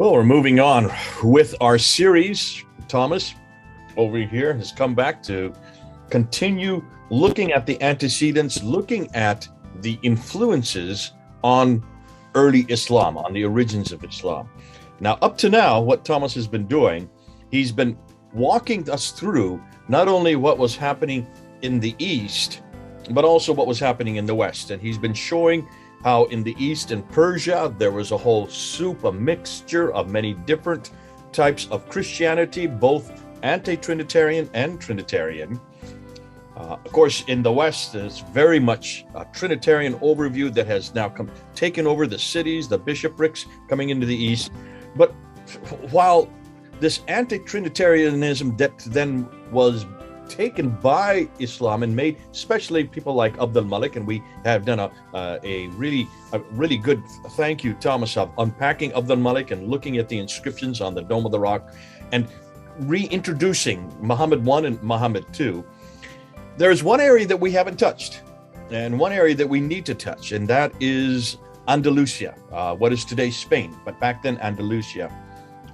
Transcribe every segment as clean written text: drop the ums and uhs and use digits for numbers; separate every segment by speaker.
Speaker 1: Well, we're moving on with our series. Thomas over here has come back to continue looking at the antecedents, looking at the influences on early Islam, on the origins of Islam. Now, up to now, what Thomas has been doing, he's been walking us through not only what was happening in the East, but also what was happening in the West. And he's been showing how in the East, in Persia, there was a whole soup, a mixture of many different types of Christianity, both anti-Trinitarian and Trinitarian. Of course, in the West, there's very much a Trinitarian overview that has now taken over the cities, the bishoprics coming into the East. But while this anti-Trinitarianism that then was taken by Islam and made, especially people like Abdul Malik, and we have done a really good thank you, Thomas, of unpacking Abdul Malik and looking at the inscriptions on the Dome of the Rock and reintroducing Muhammad I and Muhammad II. There's one area that we haven't touched and one area that we need to touch, and that is Andalusia, what is today Spain, but back then Andalusia,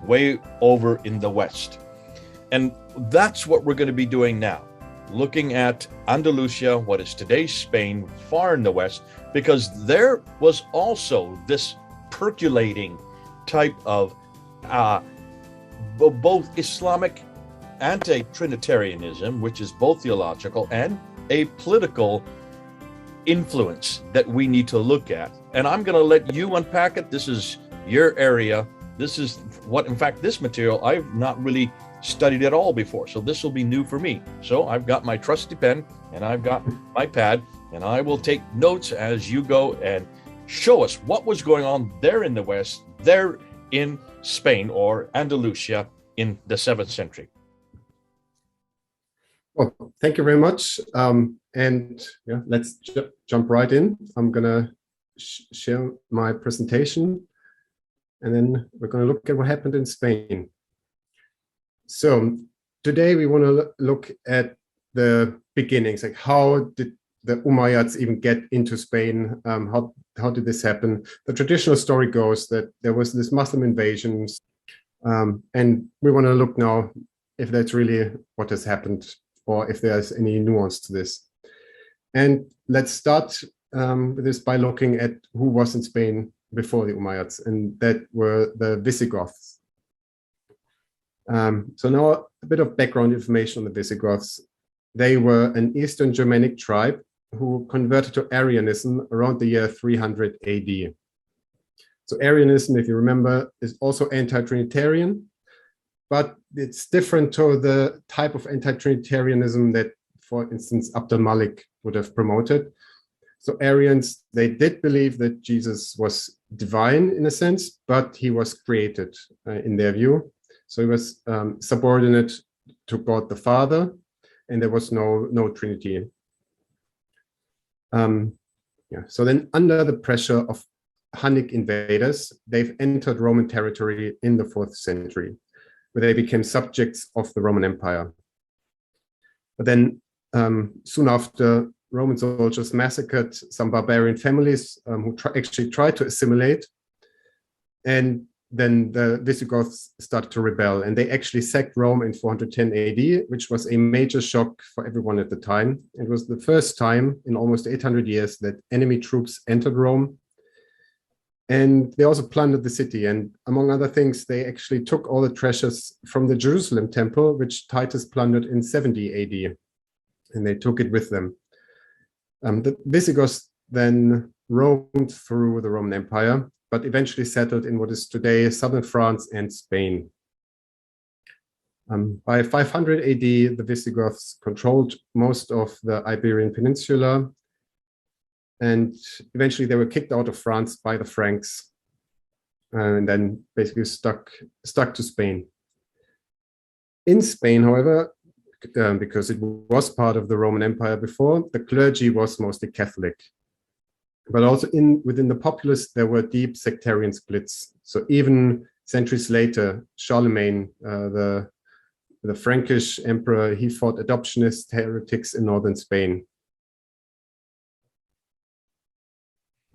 Speaker 1: way over in the West. And that's what we're going to be doing now, looking at Andalusia, what is today Spain, far in the West, because there was also this percolating type of both Islamic anti-Trinitarianism, which is both theological and a political influence that we need to look at. And I'm going to let you unpack it. This is your area. This is what, in fact, this material I've not really studied at all before. So this will be new for me. So I've got my trusty pen and I've got my pad, and I will take notes as you go and show us what was going on there in the West, there in Spain or Andalusia in the 7th century.
Speaker 2: Well, thank you very much. And yeah, let's jump right in. I'm going to share my presentation, and then we're going to look at what happened in Spain. So today we want to look at the beginnings, like how did the Umayyads even get into Spain? How did this happen? The traditional story goes that there was this Muslim invasions, and we want to look now if that's really what has happened, or if there's any nuance to this. And let's start with this by looking at who was in Spain before the Umayyads, and that were the Visigoths. So now a bit of background information on the Visigoths. They were an Eastern Germanic tribe who converted to Arianism around the year 300 AD. So Arianism, if you remember, is also anti-Trinitarian, but it's different to the type of anti-Trinitarianism that, for instance, Abdul Malik would have promoted. So Arians, they did believe that Jesus was divine in a sense, but he was created in their view. So he was subordinate to God the Father, and there was no Trinity. So then under the pressure of Hunnic invaders, they've entered Roman territory in the 4th century, where they became subjects of the Roman Empire. But then soon after, Roman soldiers massacred some barbarian families who actually tried to assimilate. And then the Visigoths started to rebel, and they actually sacked Rome in 410 AD, which was a major shock for everyone at the time. It was the first time in almost 800 years that enemy troops entered Rome. And they also plundered the city. And among other things, they actually took all the treasures from the Jerusalem temple, which Titus plundered in 70 AD. And they took it with them. The Visigoths then roamed through the Roman Empire, but eventually settled in what is today southern France and Spain. By 500 AD, the Visigoths controlled most of the Iberian Peninsula, and eventually they were kicked out of France by the Franks, and then basically stuck to Spain. In Spain, however, because it was part of the Roman Empire before, the clergy was mostly Catholic. But also within the populace, there were deep sectarian splits. So even centuries later, Charlemagne, the Frankish emperor, he fought adoptionist heretics in northern Spain.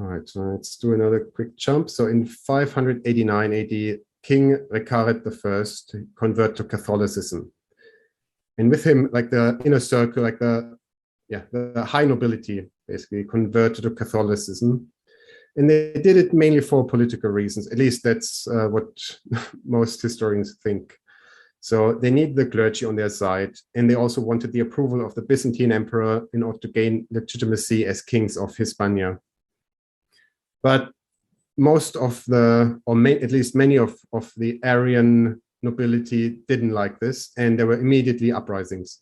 Speaker 2: All right, so let's do another quick jump. So in 589 AD, King Recared I convert to Catholicism. And with him, like the inner circle, like the high nobility basically converted to Catholicism. And they did it mainly for political reasons. At least that's what most historians think. So they need the clergy on their side. And they also wanted the approval of the Byzantine emperor in order to gain legitimacy as kings of Hispania. But most of the, at least many of the Arian nobility didn't like this, and there were immediately uprisings.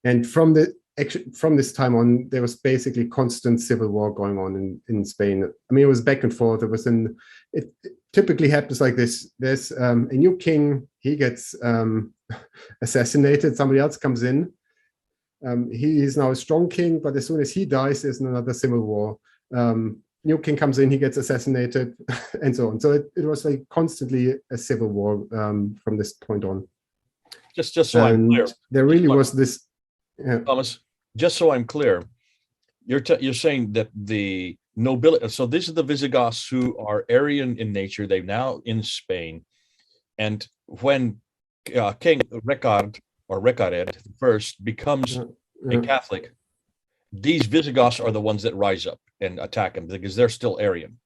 Speaker 2: And from this time on, there was basically constant civil war going on in Spain. I mean, it was back and forth. It typically happens like this. There's a new king, he gets assassinated, somebody else comes in. He is now a strong king, but as soon as he dies, there's another civil war. New king comes in, he gets assassinated, and so on. So it was like constantly a civil war from this point on.
Speaker 1: Just so I'm clear,
Speaker 2: there really was this.
Speaker 1: Thomas, just so I'm clear, you're saying that the nobility. So these are the Visigoths who are Arian in nature. They're now in Spain, and when King Recared I becomes a Catholic, these Visigoths are the ones that rise up and attack him because they're still Arian.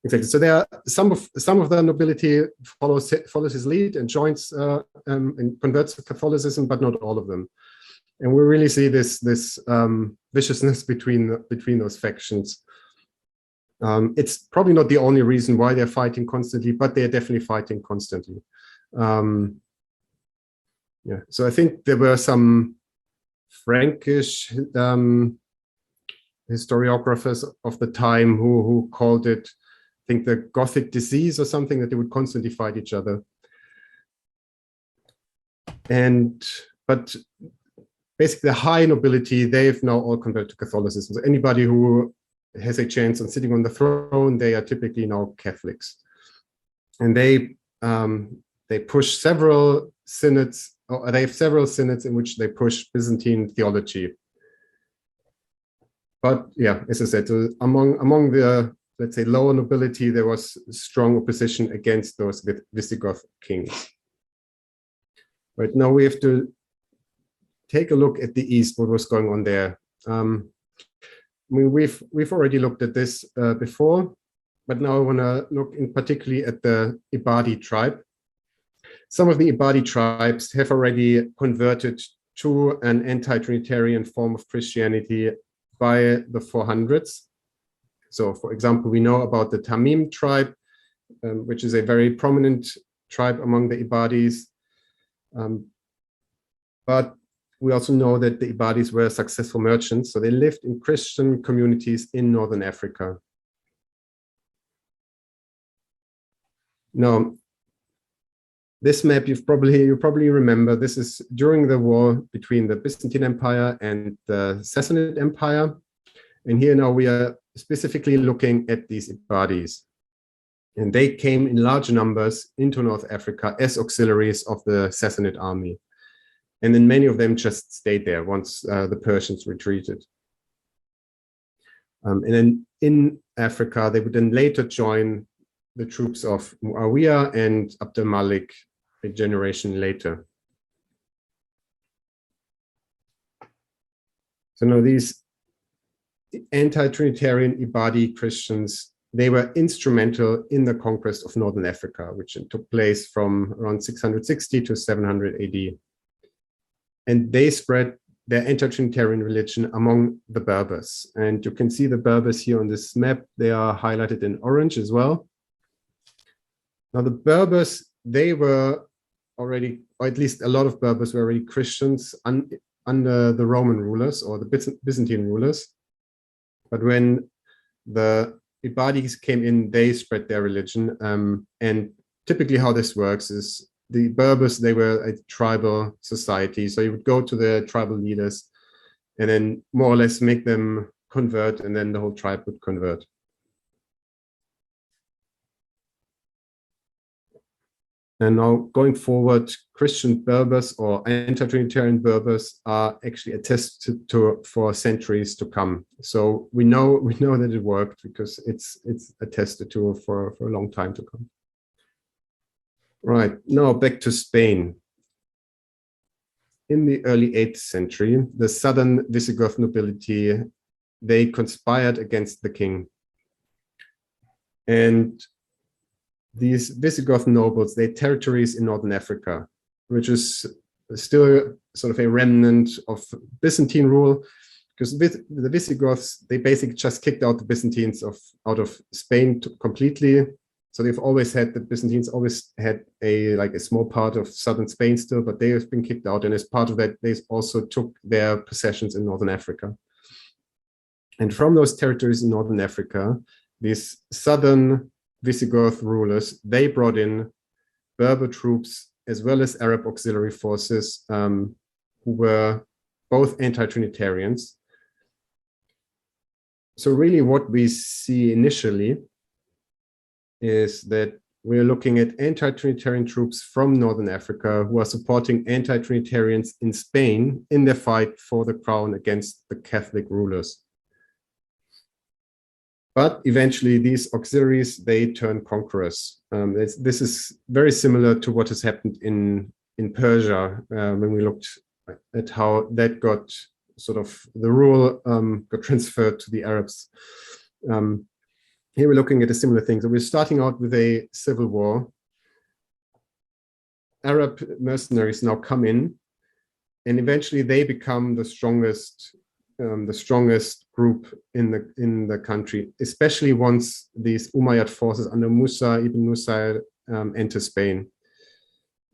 Speaker 2: Exactly. So there are some of the nobility follows his lead and joins and converts to Catholicism, but not all of them. And we really see this viciousness between those factions. It's probably not the only reason why they're fighting constantly, but they're definitely fighting constantly. So I think there were some Frankish historiographers of the time who called it, I think, the Gothic disease or something, that they would constantly fight each other. But basically the high nobility, they've now all converted to Catholicism. So anybody who has a chance on sitting on the throne, they are typically now Catholics. And they push several synods, or they have several synods in which they push Byzantine theology. But yeah, as I said, among the, let's say, lower nobility, there was strong opposition against those Visigoth kings. Right now we have to take a look at the east, what was going on there. I mean, we've already looked at this before, but now I want to look in particularly at the Ibadi tribe. Some of the Ibadi tribes have already converted to an anti-Trinitarian form of Christianity by the 400s. So, for example, we know about the Tamim tribe, which is a very prominent tribe among the Ibadis. But we also know that the Ibadis were successful merchants, so they lived in Christian communities in Northern Africa. Now, this map you probably remember. This is during the war between the Byzantine Empire and the Sassanid Empire. And here now we are specifically looking at these Ibadis. And they came in large numbers into North Africa as auxiliaries of the Sassanid army. And then many of them just stayed there once the Persians retreated. And then in Africa, they would then later join the troops of Muawiyah and Abd al-Malik a generation later. So now these anti-Trinitarian Ibadi Christians, they were instrumental in the conquest of Northern Africa, which took place from around 660 to 700 AD. And they spread their anti-Trinitarian religion among the Berbers. And you can see the Berbers here on this map. They are highlighted in orange as well. Now the Berbers, they were already, or at least a lot of Berbers were already Christians under the Roman rulers or the Byzantine rulers. But when the Ibadis came in, they spread their religion. And typically how this works is the Berbers, they were a tribal society. So you would go to the tribal leaders and then more or less make them convert, and then the whole tribe would convert. And now going forward, Christian Berbers or anti-Trinitarian Berbers are actually attested to for centuries to come. So we know that it worked because it's attested to for a long time to come. Right, now back to Spain. In the early 8th century, the southern Visigoth nobility, they conspired against the king. And these Visigoth nobles, they had territories in northern Africa, which is still sort of a remnant of Byzantine rule, because the Visigoths, they basically just kicked out the Byzantines out of Spain completely. So they've always had, the Byzantines always had a small part of southern Spain still, but they have been kicked out. And as part of that, they also took their possessions in northern Africa. And from those territories in northern Africa, these southern Visigoth rulers, they brought in Berber troops as well as Arab auxiliary forces who were both anti-Trinitarians. So really what we see initially is that we're looking at anti-Trinitarian troops from Northern Africa who are supporting anti-Trinitarians in Spain in their fight for the crown against the Catholic rulers. But eventually these auxiliaries, they turn conquerors. This is very similar to what has happened in Persia when we looked at how that got sort of, the rule got transferred to the Arabs. Here we're looking at a similar thing. So we're starting out with a civil war. Arab mercenaries now come in, and eventually they become the strongest group in the country, especially once these Umayyad forces under Musa ibn Nusayr enter Spain.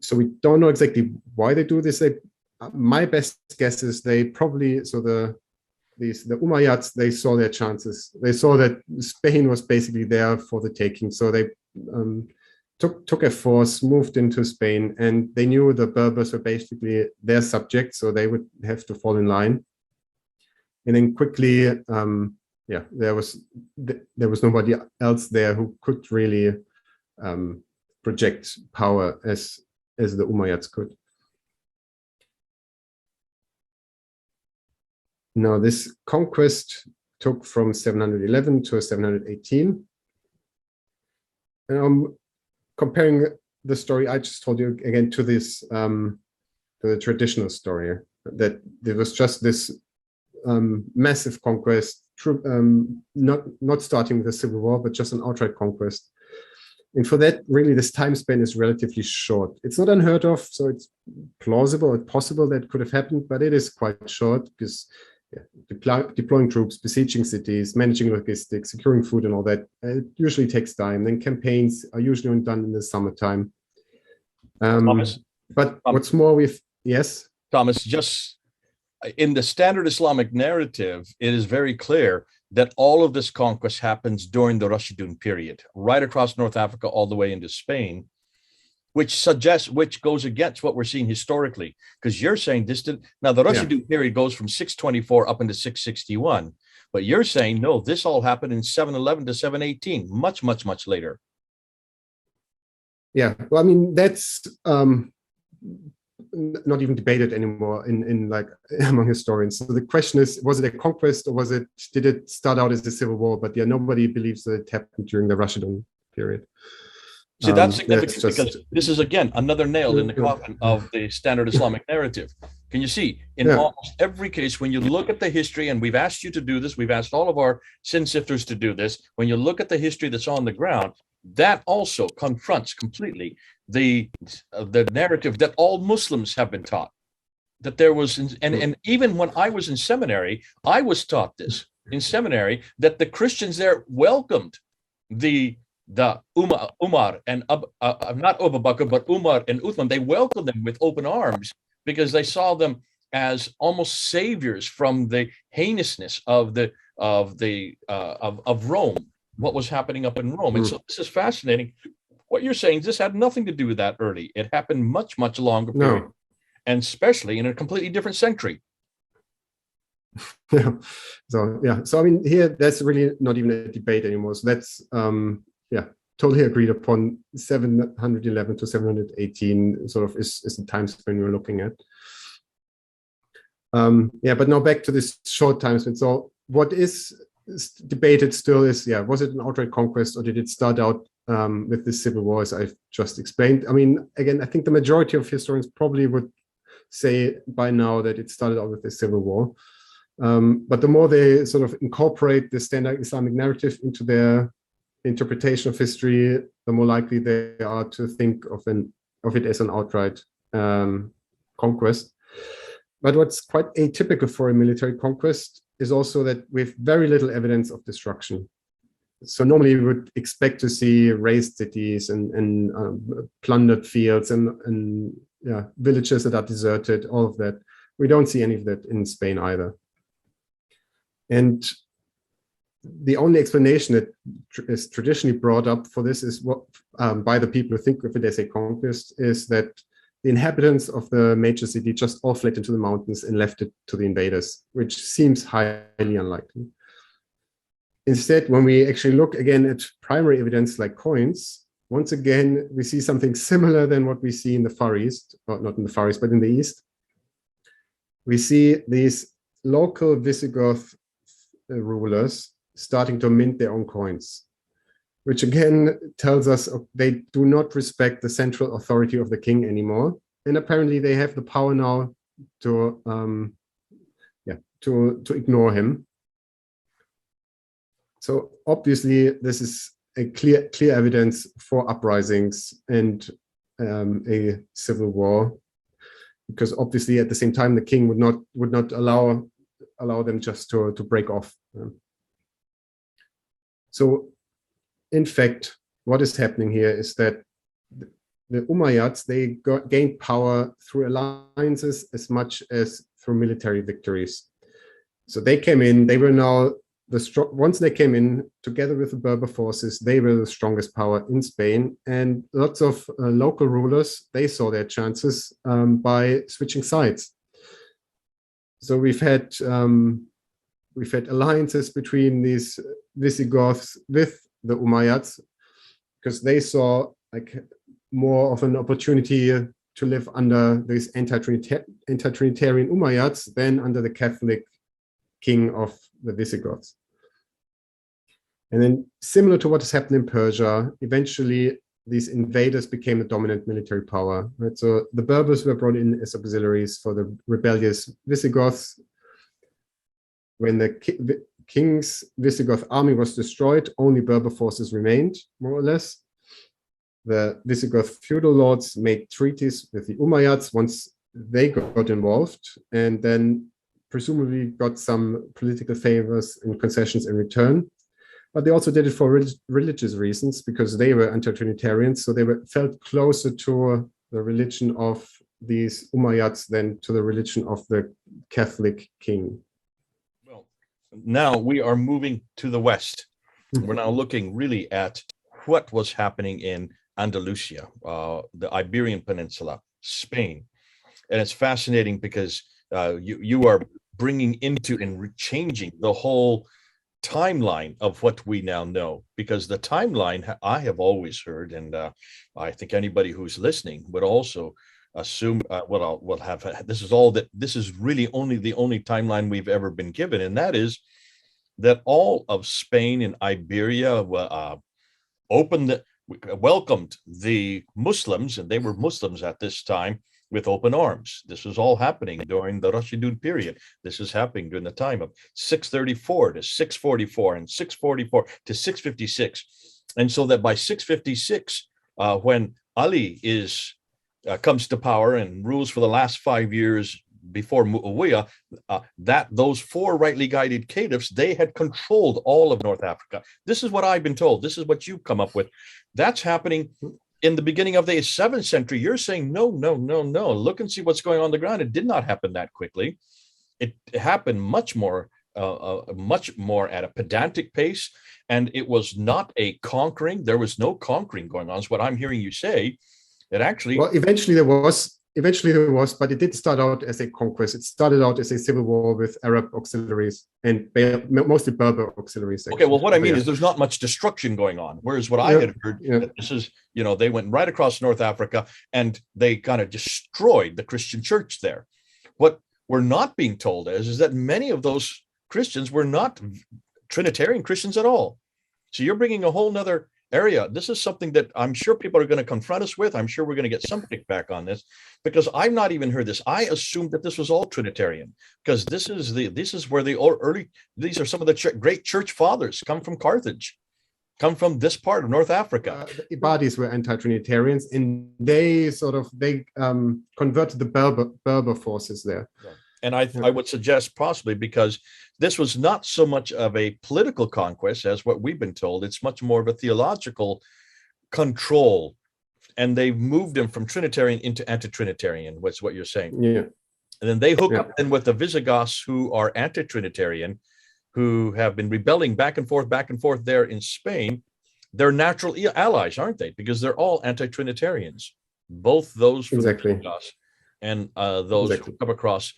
Speaker 2: So we don't know exactly why they do this. My best guess is they probably, the Umayyads, they saw their chances. They saw that Spain was basically there for the taking. So they took a force, moved into Spain, and they knew the Berbers were basically their subjects, so they would have to fall in line. And then quickly, there was nobody else there who could really project power as the Umayyads could. Now, this conquest took from 711 to 718. And I'm comparing the story I just told you again to this, to the traditional story, that there was just this massive conquest, not starting with a civil war, but just an outright conquest. And for that, really, this time span is relatively short. It's not unheard of, so it's plausible or possible that could have happened, but it is quite short because deploying troops, besieging cities, managing logistics, securing food and all that, it usually takes time. Then campaigns are usually done in the summertime.
Speaker 1: Thomas,
Speaker 2: but what's more, yes?
Speaker 1: Thomas, just in the standard Islamic narrative, it is very clear that all of this conquest happens during the Rashidun period, right across North Africa, all the way into Spain, which goes against what we're seeing historically, because you're saying now the Rashidun period goes from 624 up into 661, but you're saying, no, this all happened in 711 to 718, much, much, much later.
Speaker 2: Yeah, well, I mean, that's not even debated anymore in like among historians. So the question is, was it a conquest or did it start out as a civil war? But nobody believes that it happened during the Rashidun period.
Speaker 1: See, that's significant because this is, again, another nail in the coffin of the standard Islamic narrative. Can you see, in almost every case, when you look at the history, and we've asked you to do this, we've asked all of our sin sifters to do this, when you look at the history that's on the ground, that also confronts completely the narrative that all Muslims have been taught. That there was, and even when I was in seminary, I was taught this in seminary, that the Christians there welcomed the Umar and not Abu Bakr, but Umar and Uthman. They welcomed them with open arms because they saw them as almost saviors from the heinousness of Rome, what was happening up in Rome. And so this is fascinating. What you're saying, this had nothing to do with that early. It happened much, much longer period, and especially in a completely different century. So I mean, here that's really not even a debate anymore. So that's
Speaker 2: totally agreed upon 711 to 718 sort of is the time span we're looking at. Yeah, but now back to this short time span. So what is debated still is, yeah, was it an outright conquest, or did it start out with the civil war, as I've just explained? I mean, again, I think the majority of historians probably would say by now that it started out with the civil war. But the more they sort of incorporate the standard Islamic narrative into their interpretation of history, the more likely they are to think of it as an outright conquest. But what's quite atypical for a military conquest is also that we have very little evidence of destruction. So normally we would expect to see razed cities and plundered fields and yeah, villages that are deserted, all of that. We don't see any of that in Spain either. And the only explanation that is traditionally brought up for this is what by the people who think of it as a conquest is that the inhabitants of the major city just all fled into the mountains and left it to the invaders, which seems highly unlikely. Instead, when we actually look again at primary evidence like coins, once again, we see something similar than what we see in the Far East, or not in the Far East, but in the East. We see these local Visigoth rulers starting to mint their own coins, which again tells us they do not respect the central authority of the king anymore. And apparently they have the power now to ignore him. So obviously this is a clear evidence for uprisings and a civil war, because obviously at the same time the king would not allow them just to break off. So in fact, what is happening here is that the Umayyads, they gained power through alliances as much as through military victories. So they came in, they were now once they came in together with the Berber forces, they were the strongest power in Spain, and lots of local rulers, they saw their chances by switching sides. So we've had alliances between these Visigoths with the Umayyads, because they saw like more of an opportunity to live under these anti-Trinitarian Umayyads than under the Catholic king of the Visigoths. And then similar to what has happened in Persia, eventually these invaders became the dominant military power. Right? So the Berbers were brought in as auxiliaries for the rebellious Visigoths. When the king's Visigoth army was destroyed, only Berber forces remained, more or less. The Visigoth feudal lords made treaties with the Umayyads once they got involved, and then presumably got some political favors and concessions in return. But they also did it for religious reasons, because they were anti-Trinitarians, so they felt closer to the religion of these Umayyads than to the religion of the Catholic king.
Speaker 1: Well, now we are moving to the West. We're now looking really at what was happening in Andalusia, the Iberian Peninsula, Spain. And it's fascinating because you are bringing into and changing the whole timeline of what we now know, because the timeline I have always heard, and I think anybody who's listening would also assume this is really only the only timeline we've ever been given, and that is that all of Spain and Iberia welcomed the Muslims, and they were Muslims at this time, with open arms. This was all happening during the Rashidun period. This is happening during the time of 634 to 644 and 644 to 656. And so that by 656, when Ali comes to power and rules for the last 5 years before Muawiyah, those four rightly guided caliphs, they had controlled all of North Africa. This is what I've been told. This is what you've come up with. That's happening in the beginning of the 7th century. You're saying, no. Look and see what's going on the ground. It did not happen that quickly. It happened much more at a pedantic pace. And it was not a conquering. There was no conquering going on, is what I'm hearing you say. It actually...
Speaker 2: Well, eventually there was eventually there was, but it did start out as a conquest. It started out as a civil war with Arab auxiliaries and mostly Berber auxiliaries.
Speaker 1: Actually. Okay, well, what I mean is there's not much destruction going on. Whereas what I had heard, that this is, they went right across North Africa and they kind of destroyed the Christian church there. What we're not being told is that many of those Christians were not Trinitarian Christians at all. So you're bringing a whole nother area. This is something that I'm sure people are going to confront us with. I'm sure we're going to get some kickback on this because I've not even heard this. I assumed that this was all Trinitarian because this is where these are some of the great church fathers come from Carthage, come from this part of North Africa.
Speaker 2: The Ibadis were anti-Trinitarians, and they converted the Berber forces there.
Speaker 1: Yeah. And I would suggest possibly because this was not so much of a political conquest as what we've been told. It's much more of a theological control. And they've moved them from Trinitarian into anti-Trinitarian, was what you're saying.
Speaker 2: Yeah.
Speaker 1: And then they hook up then with the Visigoths who are anti-Trinitarian, who have been rebelling back and forth there in Spain. They're natural allies, aren't they? Because they're all anti-Trinitarians. Both those from the Visigoths and those who come across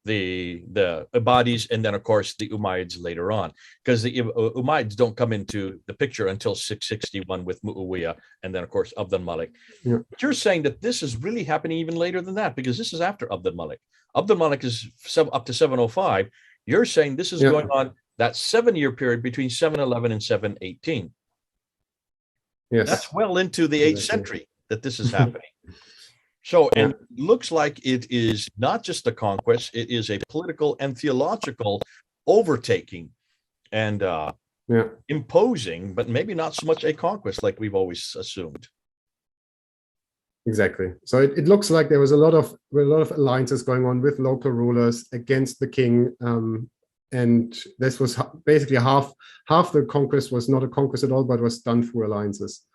Speaker 1: the Ibadis, and then of course the Umayyads later on, because the Umayyads don't come into the picture until 661 with Muawiyah, and then of course Abd al-Malik. Yeah. But you're saying that this is really happening even later than that, because this is after Abd al-Malik. Abd al-Malik is up to 705. You're saying this is going on that 7-year period between 711 and 718.
Speaker 2: Yes,
Speaker 1: that's well into the 8th century that this is happening. So, and it looks like it is not just a conquest, it is a political and theological overtaking and imposing, but maybe not so much a conquest like we've always assumed.
Speaker 2: Exactly. So it looks like there was a lot of alliances going on with local rulers against the king. And this was basically half the conquest was not a conquest at all, but was done through alliances.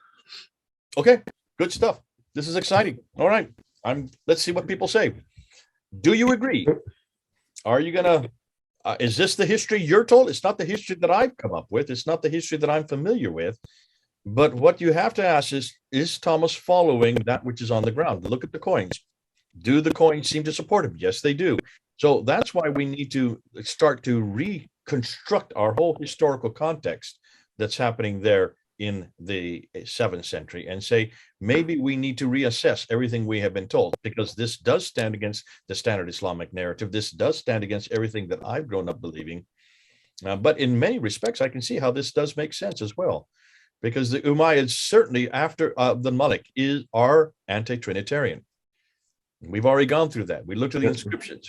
Speaker 1: Okay, good stuff. This is exciting. All right. Let's see what people say. Do you agree? Are you going to, is this the history you're told? It's not the history that I've come up with. It's not the history that I'm familiar with. But what you have to ask is Thomas following that which is on the ground? Look at the coins. Do the coins seem to support him? Yes, they do. So that's why we need to start to reconstruct our whole historical context that's happening there in the 7th century and say, maybe we need to reassess everything we have been told, because this does stand against the standard Islamic narrative. This does stand against everything that I've grown up believing. But in many respects, I can see how this does make sense as well, because the Umayyads certainly after the Malik are anti-Trinitarian. We've already gone through that. We looked at the inscriptions.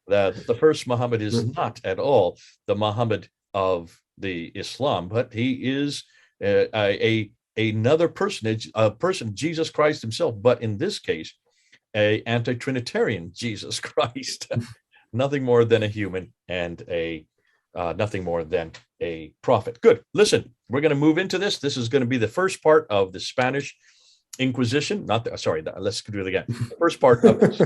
Speaker 1: That the first Muhammad is not at all the Muhammad of the Islam, but he is another personage, a person, Jesus Christ himself, but in this case, a anti-Trinitarian Jesus Christ, nothing more than a human and nothing more than a prophet. Good. Listen, we're going to move into this. This is going to be the first part of the Spanish Inquisition. Let's do it again. The first part of this.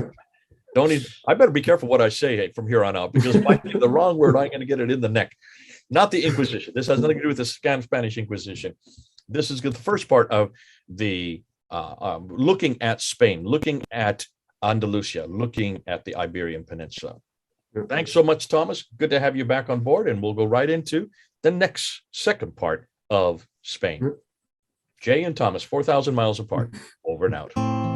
Speaker 1: I better be careful what I say from here on out, because if I say the wrong word, I'm going to get it in the neck. Not the Inquisition. This has nothing to do with the Spanish Inquisition. This is the first part of the looking at Spain, looking at Andalusia, looking at the Iberian Peninsula. Thanks so much, Thomas. Good to have you back on board, and we'll go right into the second part of Spain. Jay and Thomas, 4,000 miles apart. Over and out.